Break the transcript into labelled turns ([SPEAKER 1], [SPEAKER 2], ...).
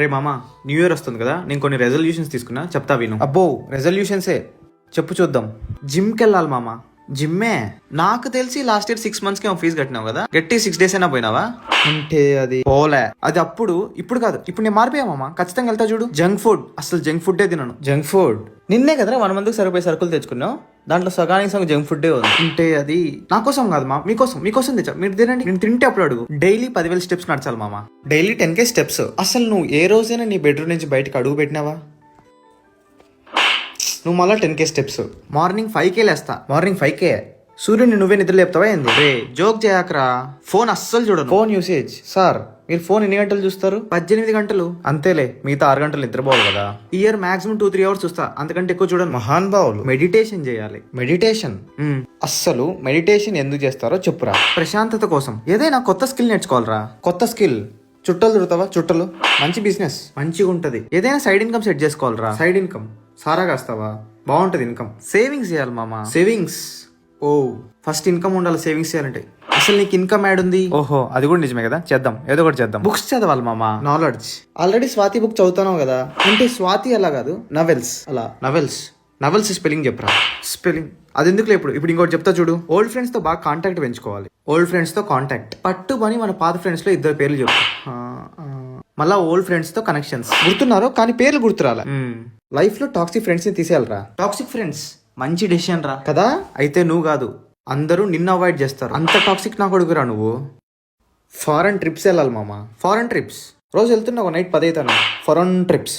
[SPEAKER 1] రే మామా, new year వస్తుంది కదా, నేను కొన్ని రెజల్యూషన్స్ తీసుకున్నా, చెప్తా విను.
[SPEAKER 2] అబ్బో రెజల్యూషన్సే చెప్పు చూద్దాం.
[SPEAKER 1] జిమ్కి వెళ్ళాలి మామా. జిమ్మే. నాకు తెలిసి లాస్ట్ ఇయర్ 6 months కి ఫీజు కట్టినావు కదా, గట్టి 6 days అయినా పోయినావా?
[SPEAKER 2] అంటే అది
[SPEAKER 1] పోలే. అది అప్పుడు, ఇప్పుడు కాదు. ఇప్పుడు నేను మారిపోయా మామా, ఖచ్చితంగా వెళ్తా చూడు. జంక్ ఫుడ్, అసలు జంక్ ఫుడ్డే తినను.
[SPEAKER 2] జంక్ ఫుడ్ నిన్నే కదరా 1 month సరిపోయి సరుకులు తెచ్చుకున్నావు, దాంట్లో సగానికి సగం జంక్ ఫుడ్డే ఉంది.
[SPEAKER 1] అంటే అది నా కోసం కాదు మా, మీకోసం తెచ్చా. మీరు తినండి, నేను తింటే అప్పుడు అడుగు. డైలీ 10,000 steps నడచాలి మామా.
[SPEAKER 2] Daily 10K steps. అసలు నువ్వు ఏ రోజైనా నీ బెడ్రూమ్ నుంచి బయటకు అడుగు పెట్టినావా? నువ్వు మళ్ళీ 10K స్టెప్స్.
[SPEAKER 1] మార్నింగ్ 5K లేస్తా.
[SPEAKER 2] మార్నింగ్ 5K సూర్యుని నువ్వే నిద్ర లేపుతావా ఏంది?
[SPEAKER 1] రే జోక్ చేయకరా. ఫోన్ అస్సలు చూడను.
[SPEAKER 2] ఫోన్ యూసేజ్ సార్, మీరు ఫోన్ ఎన్ని గంటలు చూస్తారు?
[SPEAKER 1] 18 గంటలు.
[SPEAKER 2] అంతేలే, మిగతా 6 గంటలు నిద్రపోవాలి కదా.
[SPEAKER 1] ఇయర్ మాక్సిమం 2-3 hours చూస్తా, అంతకంటే ఎక్కువ చూడను.
[SPEAKER 2] మహాన్ భావులు.
[SPEAKER 1] మెడిటేషన్ చేయాలి.
[SPEAKER 2] మెడిటేషన్? అస్సలు మెడిటేషన్ ఎందుకు చేస్తారో చెప్పురా.
[SPEAKER 1] ప్రశాంతత కోసం. ఏదైనా కొత్త స్కిల్ నేర్చుకోవాలరా.
[SPEAKER 2] కొత్త స్కిల్? చుట్టలు దొరుకుతావా? చుట్టలు మంచి బిజినెస్,
[SPEAKER 1] మంచిగా ఉంటది. ఏదైనా సైడ్ ఇన్కమ్ సెట్ చేసుకోవాలరా.
[SPEAKER 2] సైడ్ ఇన్కమ్ సారా కాస్తావా? బాగుంటది ఇన్కమ్.
[SPEAKER 1] సేవింగ్స్ చేయాలి మామా.
[SPEAKER 2] సేవింగ్స్?
[SPEAKER 1] ఓ, ఫస్ట్ ఇన్కమ్ ఉండాలి సేవింగ్స్ చేయాలంటే. అసలు నీకు ఇన్కమ్ యాడ్ ఉంది.
[SPEAKER 2] ఓహో, అది కూడా నిజమే కదా. చేద్దాం, ఏదో ఒకటి చేద్దాం.
[SPEAKER 1] బుక్స్ చదవాలి మామా. నాలెడ్జ్.
[SPEAKER 2] ఆల్రెడీ స్వాతి బుక్ చదువుతున్నావు కదా.
[SPEAKER 1] అంటే స్వాతి అలా కాదు,
[SPEAKER 2] నవెల్స్.
[SPEAKER 1] అలా. నవెల్స్ స్పెల్లింగ్ చెప్పరా. స్పెల్లింగ్ అది ఎందుకులే. ఇప్పుడు ఇంకోటి చెప్తా చూడు. ఓల్డ్ ఫ్రెండ్స్ తో బాగా కాంటాక్ట్ పెంచుకోవాలి. ఓల్డ్ ఫ్రెండ్స్ తో కాంటాక్ట్. పట్టుబని మన పాత ఫ్రెండ్స్ లో 2 పేర్లు చెప్పు. మళ్ళా ఓల్డ్ ఫ్రెండ్స్ తో కనెక్షన్స్.
[SPEAKER 2] గుర్తున్నారు కానీ పేర్లు గుర్తురాలా. లైఫ్ లో టాక్సిక్ ఫ్రెండ్స్ ని తీసేయాలరా.
[SPEAKER 1] టాక్సిక్ ఫ్రెండ్స్ మంచి డెసిషన్ రా.
[SPEAKER 2] కదా.
[SPEAKER 1] అయితే నువ్వు కాదు, అందరూ నిన్ను అవాయిడ్ చేస్తారు. అంత టాక్సిక్ నా కొడుకురా నువ్వు.
[SPEAKER 2] ఫారెన్ ట్రిప్స్ వెళ్ళాలి మామ.
[SPEAKER 1] ఫారెన్ ట్రిప్స్
[SPEAKER 2] రోజు వెళ్తున్నా, ఒక నైట్ 10 అవుతాను. Foreign trips.